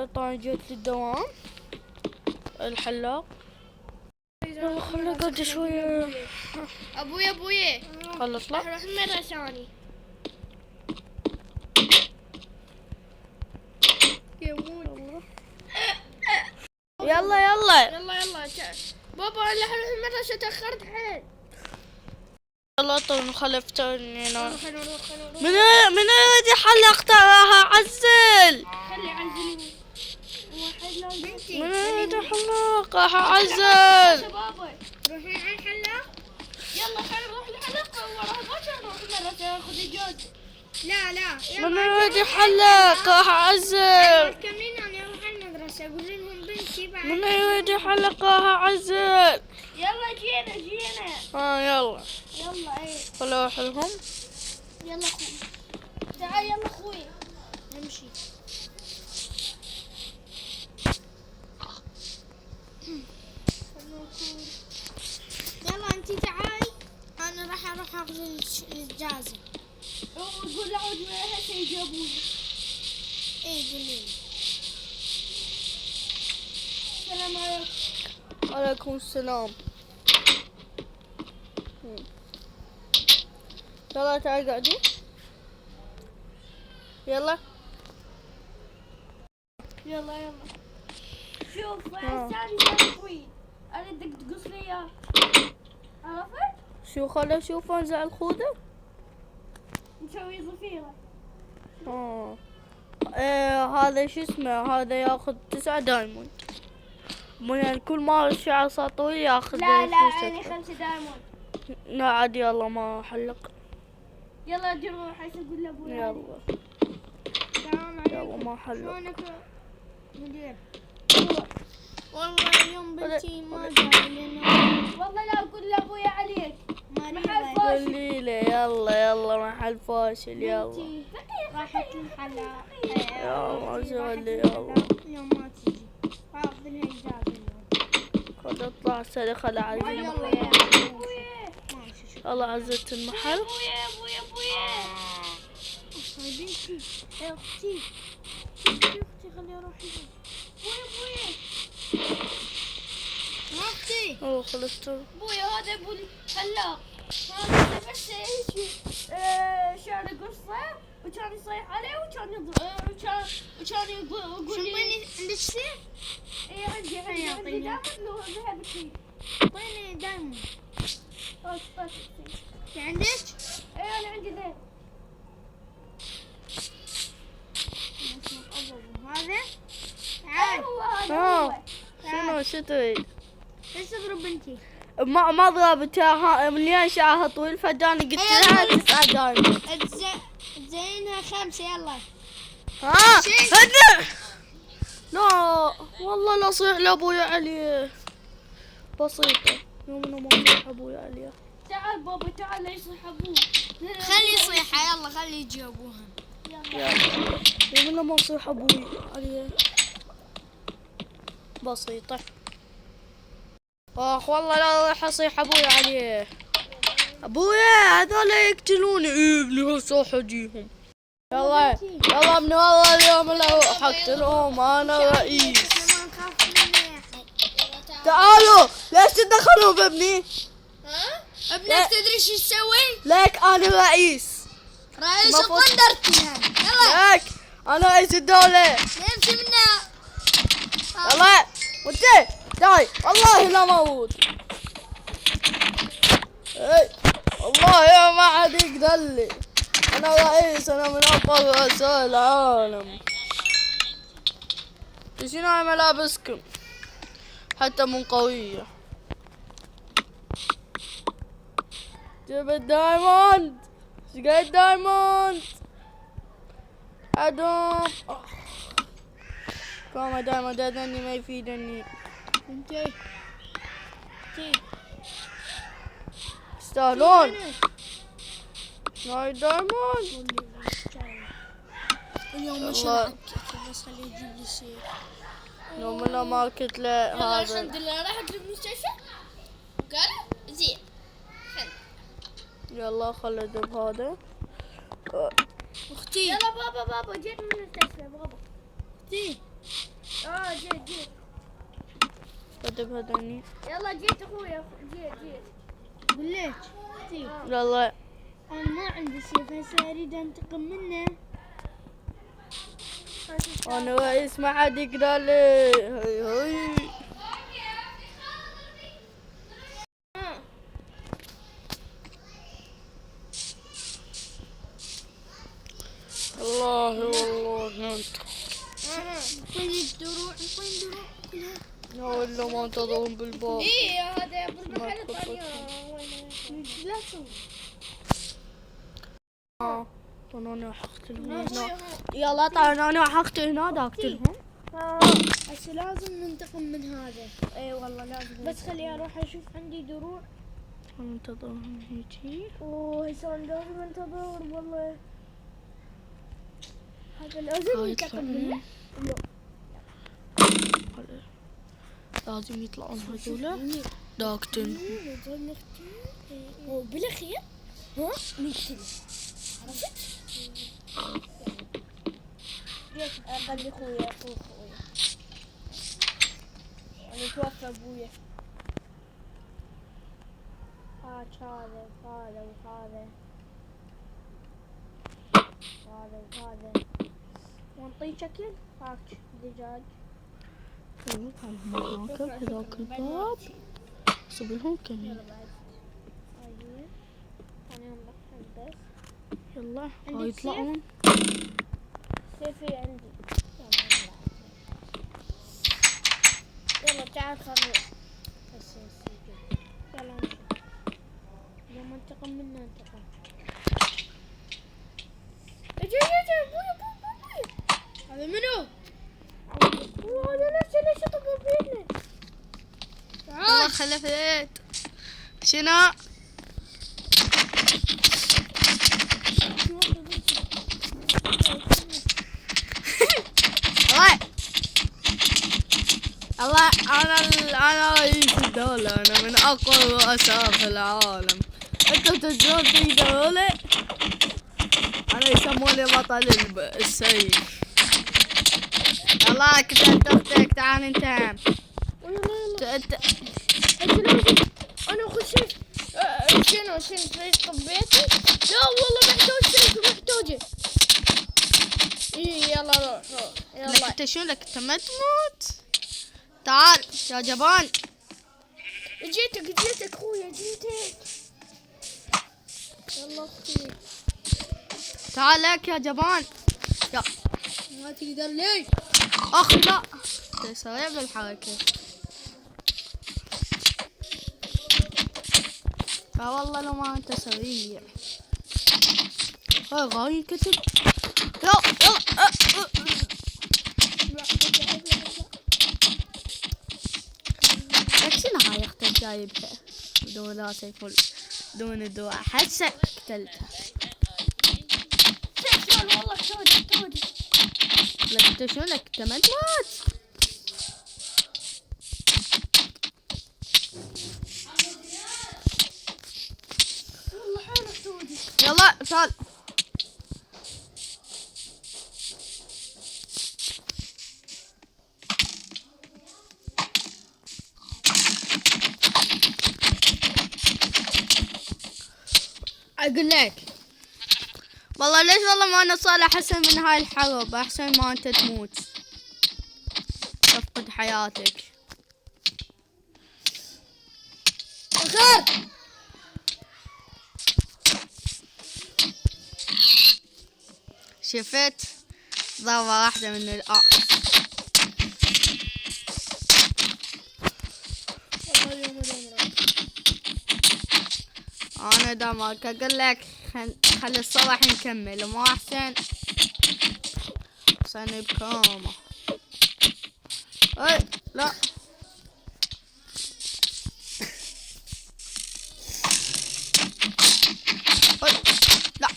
طبعا جيت للدوام الحلاق. يلا خلنا نقعد شوية. ابوي خلص لا راح مرة ثانية. يلا بابا هلا حنروح المدرسة، تأخرت حيل. يلا طول خلفتني انا. نروح. من يريد يحلق تراها عزل. خلي عزلي واحد لو بنتي. من يريد يحلق راح عزل. بابا روحي على الحلاق. يلا خلينا نروح الحلاق وراها باكر نروح المدرسة ناخذ إجازة. لا من يريد يحلق راح عزل. كملين أنا أروح على المدرسة أقول لهم بنتي بعد. من يريد يحلق راح عزل. يلا جينا يلا ايه خلوا اروح لهم. يلا اخوي تعال يلا اخوي نمشي. يلا انتي تعالي انا راح اروح اخذ الاجازة. قول لعود هسه يجيبوني. ايه قولي. السلام عليكم. عليكم السلام. يلا تعال قاعدين. يلا شوف الثاني صار طويل، اريدك تقص لي اياه. عرفت؟ شو خلنا نشوف انزع الخوذة. نسوي ضفيرة. هذا شو اسمه، هذا ياخذ 9 دايموند. من كل ما الشعر صار طويل ياخذ. لا يعني 5 دايموند. لا عادي يلا ما حلق. يلا نروح حيث اقول لابوي. يلا ما حلق. شلونك مدير؟ والله اليوم بنتي ما جاي لانه والله لا اقول لابوي عليك. محل فاشل. قولي له يلا محل فاشل. يلا بنتي راحت الحلاق. يلا زولي يلا. اليوم ما تجي فاخذ لها اجازة اليوم. خل اطلع سري خل اعزل. يلا عزلت المحل. ابويا بنتي اختي خليني اروح ابويا اختي. خلصت. ابويا هذا ابو الحلاق. هذا بس ايش شعره قصه وكان يصيح عليه وكان يضرب وكان يقول لي عندك سيف؟ اي عندي دايموند لو ذهب فيه. اعطيني دايموند. عندك؟ اي انا عندي ذهب. هذا؟ تعال. شو تريد؟ ليش تضرب بنتي؟ ما ضربتها مليان شعرها طويل فجاني قلت لها 9 دايموند. تزينها 5 يلا. هدي. لا والله لا صيح لابويا عليه. بسيطة يومنا ما صيح ابويا عليه. تعال بابا تعال لا يصيح ابوه. خلي يصيح يلا خلي يجي ابوها. يومنا ما صيح ابوي عليه. بسيطة. والله لا راح اصيح ابوي عليه. ابويا هذول يقتلوني. ابني هسه اجيهم. يلا من والله اليوم الاول اقتلهم انا رئيس. تعالوا ليش تدخلوا بابني؟ ابنك تدري شو يسوي؟ ليك انا رئيس قندرتي. يلا ليك انا رئيس الدولة. نمشي منها. يلا وانت تعي والله لا موت. والله يا ما حد يقدر لي. انا رئيس، انا من اقوى رؤساء العالم. شنو هاي ملابسكم حتى مو قوية. جيب الدايموند. شقد دايموند ادوم. كما دايموند هذني ما يفيدني. انتي يستاهلون. هاي دايموند. اليوم مش معك بس خليه يجيب لي شيء. يوم انا ما كنت له هذا. الحمد لله راحت للمستشفى. قال زين. يلا خل ادب هذا. اختي. يلا بابا جيت من المستشفى بابا. اختي هذا بهذاني. يلا جيت اخويا جيت. بالليل. يلا. انا ما عندي سيف هسه اريد انتقم منه. انا رئيس ما حد يقدر لي. هي. والله والله انت. وين الدروع كلها. لا ولا ما انتظرهم بالباب. ايه هذا بالمحل الطليان. لا تسوي. انا حقتلهم هنا. يلا تعال انا حقتل هنا اقتلهم. هسه لازم ننتقم من هذا. اي والله لازم. بس خليني اروح اشوف عندي دروع. انتظرهم هيجي. اوه هسه لازم انتظر والله. هذا لازم ننتقم منه. لازم يطلعون هذولا داكتن. وبالاخير ها نقتله. عرفت؟ خلي اخويا انا توفى ابويا. هذا ونطي شكل هاك دجاج. هناك بهذاك الباب صبلهم كمين. يلا يطلعون. سيفي عندي. يلا تعال خلوه. يلا نشوف. لما انتقم منا انتقم. اجي ابوي. هذا منو؟ هذا نفسه ليش طب فينا؟ والله خلفت. شنو؟ الله انا رئيس الدولة. انا من اقوى الرؤساء في العالم. انتم تجون في دولة. انا يسموني بطل السيف. يلا كتبت اختك. تعال انت. انت انا اخذ سيف. شنو سيف طبيتي؟ لا والله محتاج سيف محتاجه. ايه يلا روح يلا. انت شو لك؟ انت ما تموت. تعال يا جبان. جيتك اخويا جيتك. يلا اختي تعال لك يا جبان. يا ما تقدر لي. اخ لا انت سريع بالحركة. لا والله لو ما انت سريع. هاي غاي كتب. يلا شنو هاي اختك جايبها بدون لا سيف بدون الدواء. حسك قتلتها. والله تودي. لك انت شو لك؟ انت ما تموت. والله حالك تودي. يلا تعال. اقول لك والله ليش والله ما انا صالح احسن من هاي الحرب. احسن ما انت تموت تفقد حياتك. خير. شفت ضربة واحدة من الأرض. انا دامك اقول لك خلي الصباح نكمل وما احسن صني بكامة. اي لا اي لا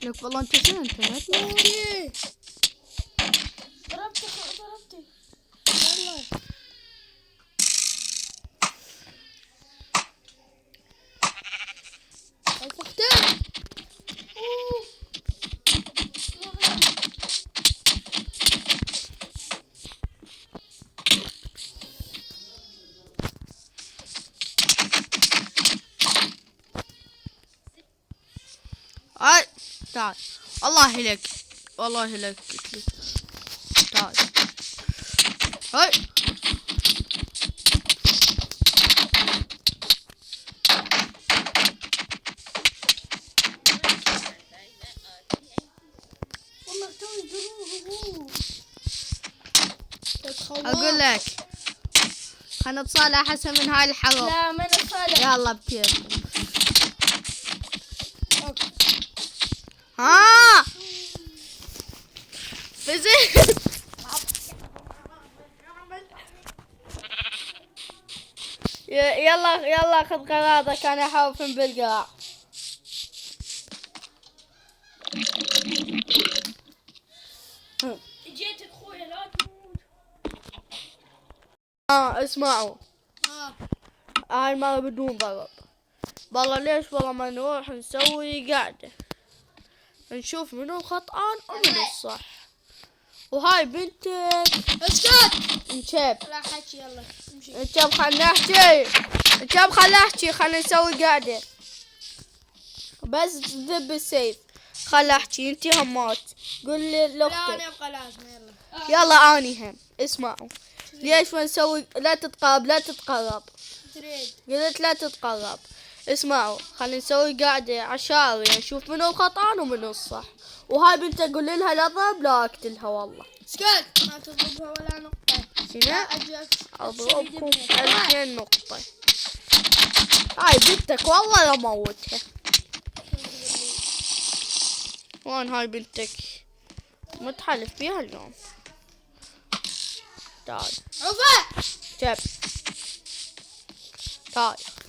لك والله انت شنو انت ما تموت. ضربتي يلا الفختان. تعال والله لك والله لك تعال هاي اقول لك حنتصالح حسن من هاي الحرب. لا ما نتصالح. يلا بكيف. ها فزت. يلا خذ قرارك، انا حوف بالقاع. جيت اخويا لا تموت. اسمعوا هاي المرة بدون ضرب. والله ليش والله ما نروح نسوي قاعدة نشوف منو الخطأان ومنو الصح. وهاي بنتك اسكت. انشب لا حكي يلا امشي. انشب خلنا نحكي. انشب خلنا نحكي خلنا نسوي قاعدة. بس دب السيف خلنا احكي. انتي همات قول لي لا لاختك. انا ابقى لازم يلا. يلا اني هم اسمعوا ليش ما نسوي. لا تتقرب لا تتقرب. تريد. قلت لا تتقرب. اسمعوا خلينا نسوي قاعدة عشارية نشوف منو الخطأان ومنو الصح. وهاي بنت اقول لها لا اضرب لا اقتلها. والله اسكت ما تضربها ولا نقطة. شنو اجيك اضربكم 2000 نقطة. هاي بنتك والله لا موتها. وين هاي بنتك متحلف بيها اليوم. تعال عفا. شب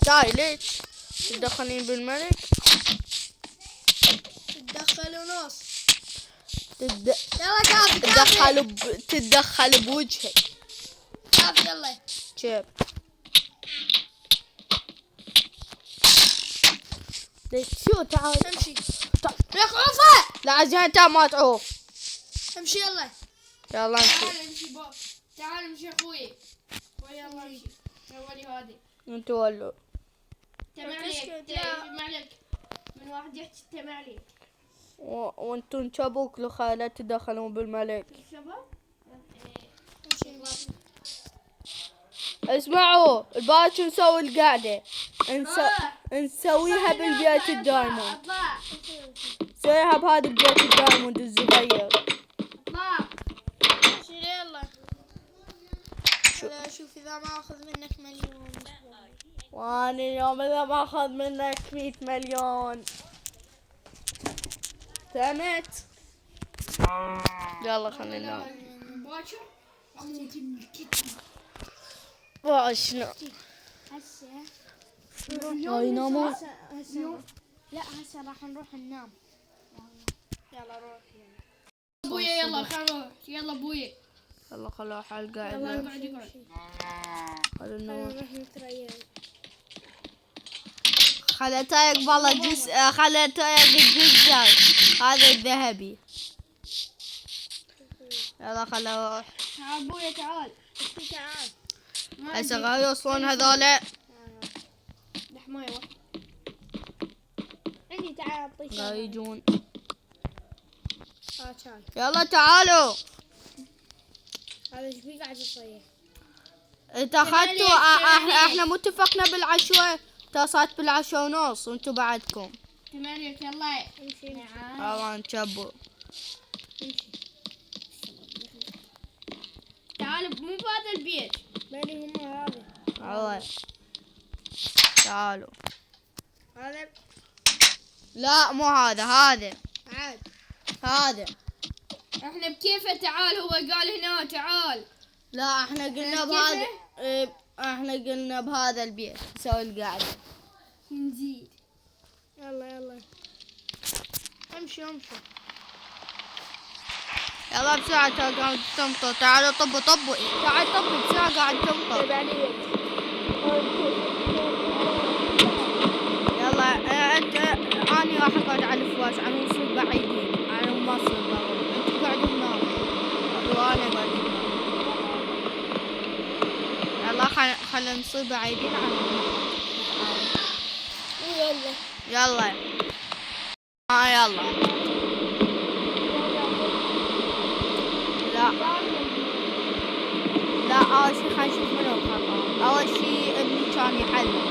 تعال ليش تدخلين بالملك. تدخل ونص. يلا كافي كافي. تتدخل بوجهك. كافي يلا. شب شو تعال امشي. لك عفا. لا عشان انت ما تعوف. امشي يلا. يلا امشي. تعال امشي بابا. تعال امشي اخوي. ويلا امشي. ولي هذه. انتوا ولوا معلك من واحد يحكي تمالك. وانتوا انشبوك لو لا تدخلون بالملك. شباب اسمعوا الباكر نسوي القعدة نسويها بالبيت الدايموند. نسويها بهذا البيت الدايموند الصغير. يلا شوف اذا ما اخذ منك مليون. وانا اليوم اذا ما اخذ منك 100 مليون. سمعت. يلا خلينا ننام. باكر اخذتي من الكتب. واشنو هسه هاي ناموا. لا هسه راح نروح ننام. يلا روح يلا ابويا. يلا خلينا نروح. يلا ابويا. يلا خلوا حال يلا قاعد. اقعد. خلينا نروح نتريق. خليته يقبل الجزء. خليته الجزء هذا الذهبي. يلا خلنا نروح. تعال ابويا تعال. تعال. هسه غير يوصلون هذولا. لحمايه عندي. تعال اعطيك. غير يجون. شاي. يلا تعالوا. هذا ايش بيه قاعد يصيح. انت اخذتوا احنا متفقنا بالعشوة. اتصلت بالعشوة ونص وانتوا بعدكم. تمالك يلا امشي. يلا نشبوا. تعال مو بهذا البيت. مالي هم هذا. يلا تعالوا. هذا لا مو هذا. هذا عاد. هذا احنا بكيفه. تعال هو قال هنا تعال. لا احنا قلنا بهذا. احنا قلنا بهذا البيت نسوي القعدة. نزيد. يلا امشي. يلا بسرعة قاعد تمطر. تعالوا طبوا تعال طبوا بسرعة قاعد تمطر. يلا انت اني راح اقعد على الفراش. انا نصير بعيدين. انا ما اصير برا. انتوا قاعدين هنا وانا قاعد هنا. يلا خلينا نصير بعيدين عن. يلا يلا. لا لا، اول شي خلينا نشوف منو الخطأ. اول شي ابني كان يحلق.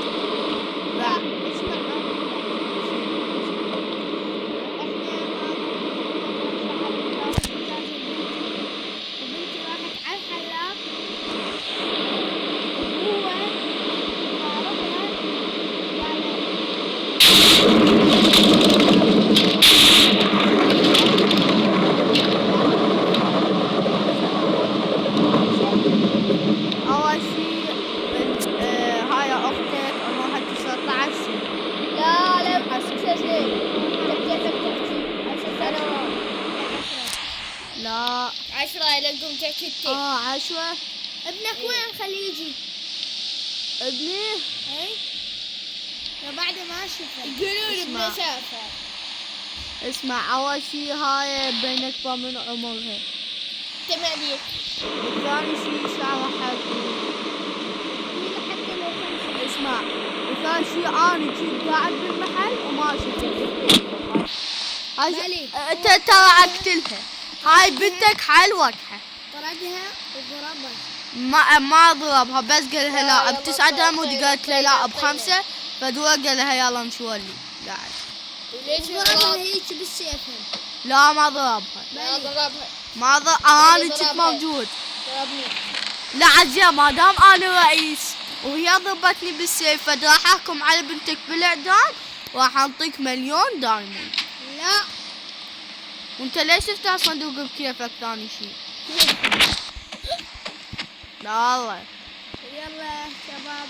لا اسمع، وبنتي راحت على الحلاق وهو ضاربها اول شي هاي اختك عمرها 19 سنة. لا محسسة زين. انت كيفك تحكي 10 سنوات؟ لا 10 لقم تحكي 10. ابنك وين؟ خليه يجي. ابني اي بعد ما اشوفه يقولون اسمع. ابنه سافر. اسمع، اول شي هاي بين اكبر من عمرها. 8. وثاني شي شعرها حلو. حتى لو 5. اسمع، وثاني شي انا جيت قاعد بالمحل وما شفت. مالي. انت ترى اقتلها. هاي بنتك حلوتها. طردها وضربها. ما ضربها، بس قال لها لا يلا ب9 درهم، طيب، قالت له لا طيب. ب5. فدور قال لها يلا نشولي قاعد. وليش ضربها هيك بالسيف؟ لا ما ضربها. لا ضربها. ما انا مالي كنت ضربها. موجود. ضربني. لا عزيزي، ما دام انا رئيس وهي ضربتني بالسيف، فراح احكم على بنتك بالاعدام، وراح انطيك 1,000,000 دايموند. لا وانت ليش تفتح صندوق بكيفك ثاني شيء؟ لا الله. يلا شباب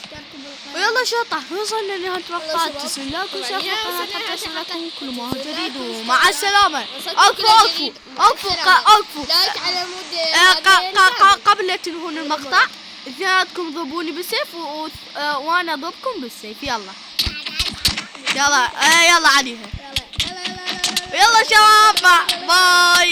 اشتركوا بالقناة. ويلا شطح، وصلنا لنهاية مقطع. شباب. تسلم لايك طبعاً وشير يا القناة وصلنا حتى يصلكم كل ما هو لايك جديد. واشتراك. ومع السلامة. وصلتوا اكفو كل اكفو جديد. اكفو السلامة. اكفو. لايك على مود قبل لا تنهون المقطع، اثنيناتكم ضربوني بالسيف وانا اضربكم بالسيف. يلا يلا يلا عليها. يلا يلا شباب، باي.